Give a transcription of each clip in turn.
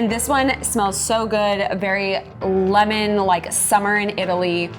And this one smells so good, very lemon, like summer in Italy.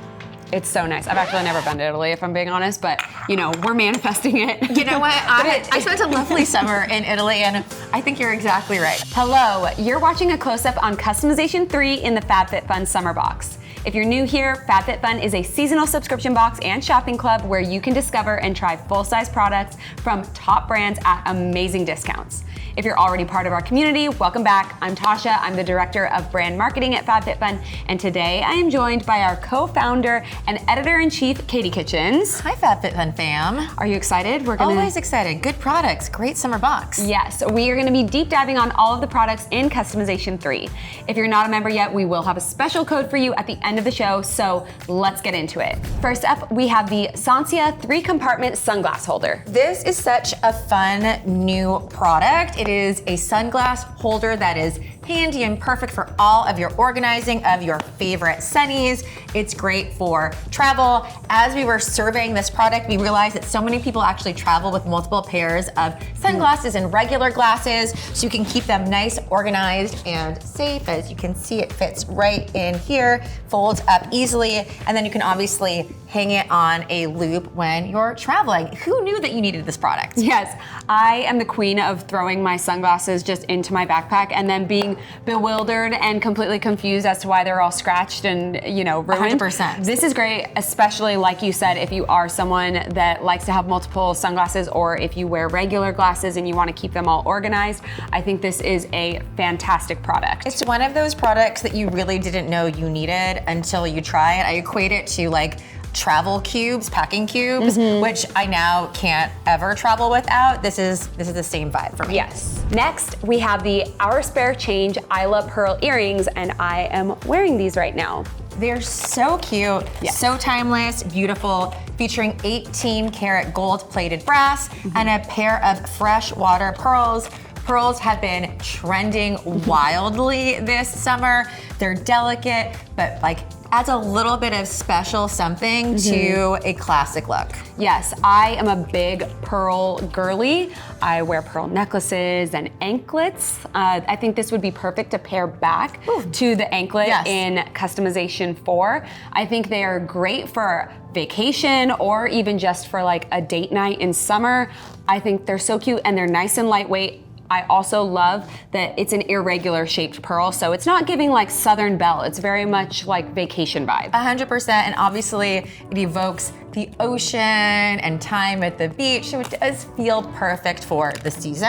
It's so nice. I've actually never been to Italy, if I'm being honest, but you know, we're manifesting it. You know what? I spent a lovely summer in Italy, and I think you're exactly right. Hello, you're watching a close-up on Customization 3 in the FabFitFun Summer Box. If you're new here, FabFitFun is a seasonal subscription box and shopping club where you can discover and try full-size products from top brands at amazing discounts. If you're already part of our community, welcome back. I'm Tasha. I'm the Director of Brand Marketing at FabFitFun, and today I am joined by our co-founder and Editor-in-Chief, Katie Kitchens. Hi, FabFitFun fam. Are you excited? We're Always excited. Good products, great summer box. Yes, we are gonna be deep diving on all of the products in Customization 3. If you're not a member yet, we will have a special code for you at the end of the show, so let's get into it. First up, we have the Sancia 3-compartment sunglass holder. This is such a fun new product. It is a sunglass holder that is handy and perfect for all of your organizing of your favorite sunnies. It's great for travel. As we were surveying this product, we realized that so many people actually travel with multiple pairs of sunglasses and regular glasses, so you can keep them nice, organized, and safe. As you can see, it fits right in here, folds up easily, and then you can obviously hang it on a loop when you're traveling. Who knew that you needed this product? Yes, I am the queen of throwing my sunglasses just into my backpack and then being bewildered and completely confused as to why they're all scratched and, you know, ruined. 100%. This is great, especially like you said, if you are someone that likes to have multiple sunglasses, or if you wear regular glasses and you want to keep them all organized. I think this is a fantastic product. It's one of those products that you really didn't know you needed until you try it. I equate it to like travel cubes, packing cubes, which I now can't ever travel without. This is the same vibe for me. Yes. Next, we have the Our Spare Change Isla pearl earrings, and I am wearing these right now. They're so cute, Yes. so timeless, beautiful, featuring 18 karat gold plated brass and a pair of freshwater pearls. Pearls have been trending wildly this summer. They're delicate, but like adds a little bit of special something to a classic look. Yes, I am a big pearl girly. I wear pearl necklaces and anklets. I think this would be perfect to pair back to the anklet in Customization 4. I think they are great for vacation or even just for like a date night in summer. I think they're so cute and they're nice and lightweight. I also love that it's an irregular shaped pearl, so it's not giving like Southern Belle. It's very much like vacation vibe. 100%, and obviously it evokes the ocean and time at the beach, so it does feel perfect for the season.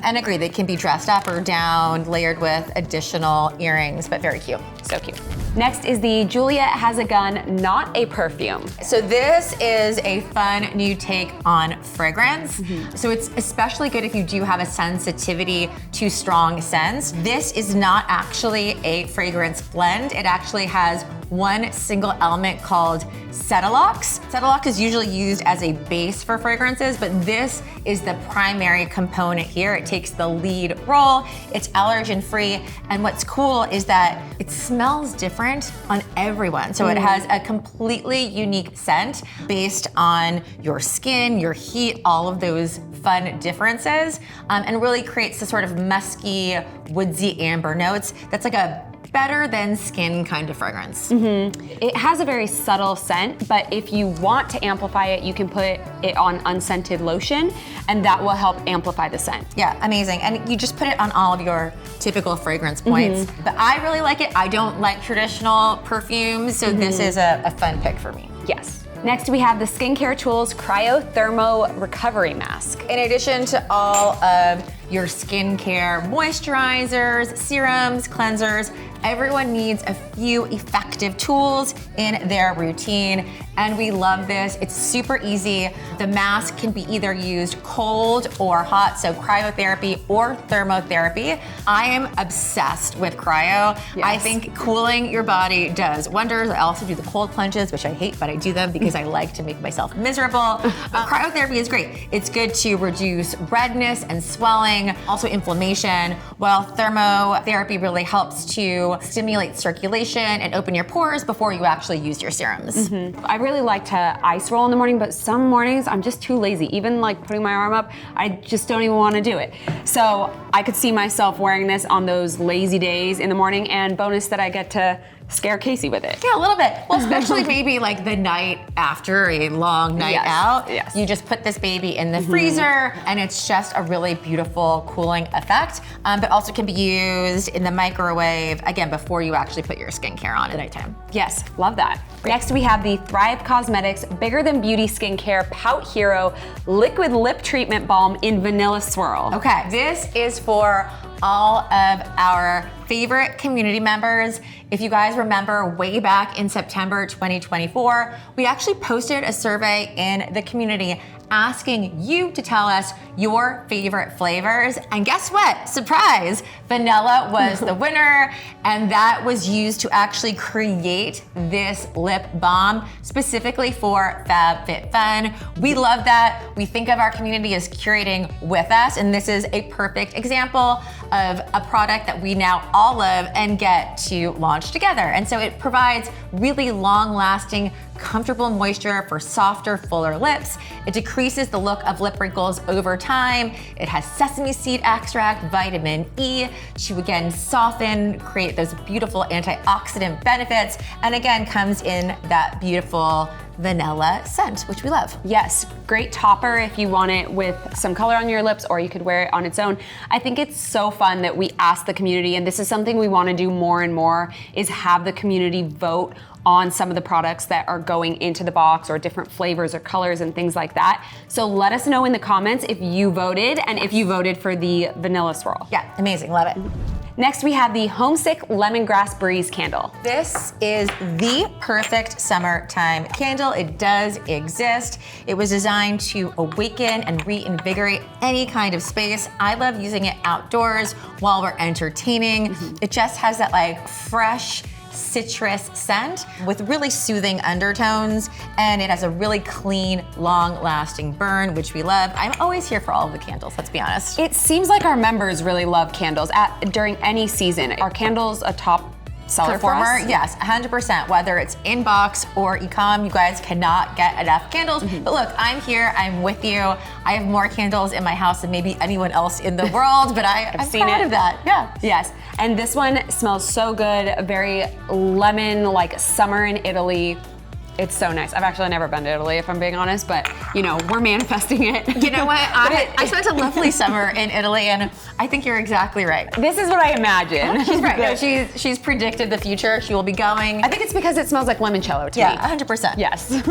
And agree, they can be dressed up or down, layered with additional earrings, but very cute. So cute. Next is the Juliette Has A Gun, Not A Perfume. So this is a fun new take on fragrance. So it's especially good if you do have a sensitivity to strong scents. This is not actually a fragrance blend. It actually has one single element called Cetilox. Cetilox is usually used as a base for fragrances, but this is the primary component here. It takes the lead role, it's allergen free, and what's cool is that it smells different on everyone. So it has a completely unique scent based on your skin, your heat, all of those fun differences, and really creates the sort of musky, woodsy amber notes that's like a better than skin kind of fragrance. It has a very subtle scent, but if you want to amplify it, you can put it on unscented lotion, and that will help amplify the scent. Yeah, amazing. And you just put it on all of your typical fragrance points. But I really like it. I don't like traditional perfumes, so this is a fun pick for me. Yes. Next, we have the Skincare Tools Cryo Thermo Recovery Mask. In addition to all of your skincare moisturizers, serums, cleansers, everyone needs a few effective tools in their routine, and we love this. It's super easy. The mask can be either used cold or hot, so cryotherapy or thermotherapy. I am obsessed with cryo. Yes. I think cooling your body does wonders. I also do the cold plunges, which I hate, but I do them because I like to make myself miserable. Cryotherapy is great. It's good to reduce redness and swelling. swelling, also inflammation, while thermotherapy really helps to stimulate circulation and open your pores before you actually use your serums. I really like to ice roll in the morning, but some mornings I'm just too lazy. Even like putting my arm up, I just don't even want to do it. So I could see myself wearing this on those lazy days in the morning, and bonus that I get to scare Casey with it. Yeah, a little bit. Well, especially maybe like the night after a long night out. Yes. You just put this baby in the freezer, and it's just a really beautiful cooling effect, but also can be used in the microwave, again, before you actually put your skincare on at nighttime. Yes, love that. Next we have the Thrive Causemetics Bigger Than Beauty Skincare Pout Hero Liquid Lip Treatment Balm in Vanilla Swirl. Okay, this is for all of our favorite community members. If you guys remember way back in September 2024, we actually posted a survey in the community asking you to tell us your favorite flavors. And guess what? Surprise! Vanilla was the winner, and that was used to actually create this lip balm specifically for FabFitFun. We love that. We think of our community as curating with us, and this is a perfect example of a product that we now all love and get to launch together. And so it provides really long-lasting, comfortable moisture for softer, fuller lips. It decreases the look of lip wrinkles over time. It has sesame seed extract, vitamin E to again soften, create those beautiful antioxidant benefits, and again comes in that beautiful vanilla scent, which we love. Yes, great topper if you want it with some color on your lips, or you could wear it on its own. I think it's so fun that we ask the community, and this is something we want to do more and more, is have the community vote on some of the products that are going into the box, or different flavors or colors and things like that. So let us know in the comments if you voted, and if you voted for the Vanilla Swirl. Yeah, amazing, love it. Next we have the Homesick Lemongrass Breeze Candle. This is the perfect summertime candle. It does exist. It was designed to awaken and reinvigorate any kind of space. I love using it outdoors while we're entertaining. It just has that like fresh, citrus scent with really soothing undertones, and it has a really clean, long-lasting burn, which we love. I'm always here for all of the candles, let's be honest. It seems like our members really love candles during any season. Are candles a top seller for Performer, us? yes, 100%. Whether it's in-box or e-com, you guys cannot get enough candles. But look, I'm here, I'm with you. I have more candles in my house than maybe anyone else in the world, but I'm seen proud it. of that, yeah. Yes, and this one smells so good, very lemon, like summer in Italy. It's so nice. I've actually never been to Italy, if I'm being honest, but you know, we're manifesting it. You know what? I spent a lovely summer in Italy, and I think you're exactly right. This is what I imagine. She's right. No, she's predicted the future. She will be going. I think it's because it smells like limoncello to me. Yeah, 100%. Yes.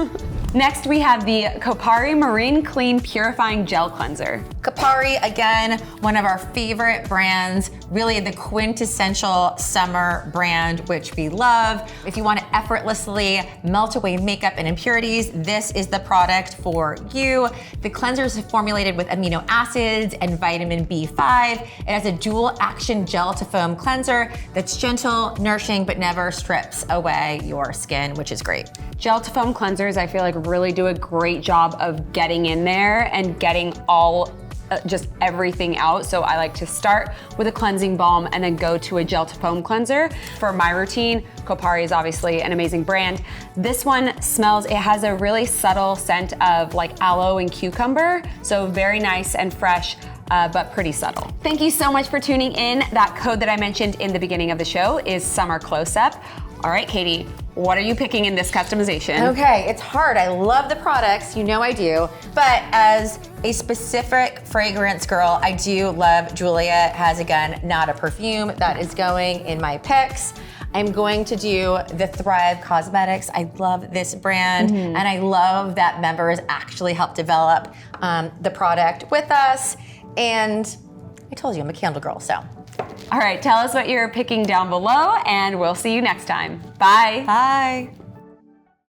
Next, we have the Kopari Marine Clean Purifying Gel Cleanser. Kopari, again, one of our favorite brands, really the quintessential summer brand, which we love. If you want to effortlessly melt away makeup and impurities, this is the product for you. The cleanser is formulated with amino acids and vitamin B5. It has a dual action gel to foam cleanser that's gentle, nourishing, but never strips away your skin, which is great. Gel to foam cleansers, I feel like really do a great job of getting in there and getting all just everything out. So I like to start with a cleansing balm and then go to a gel to foam cleanser. For my routine, Kopari is obviously an amazing brand. This one smells, it has a really subtle scent of like aloe and cucumber. So very nice and fresh, but pretty subtle. Thank you so much for tuning in. That code that I mentioned in the beginning of the show is Summer Close-Up. All right, Katie, what are you picking in this customization? Okay, it's hard. I love the products, you know I do. But as a specific fragrance girl, I do love Juliette Has A Gun, Not A Perfume. That is going in my picks. I'm going to do the Thrive Causemetics. I love this brand, and I love that members actually help develop the product with us. And I told you, I'm a candle girl, so. All right, tell us what you're picking down below, and we'll see you next time. Bye. Bye.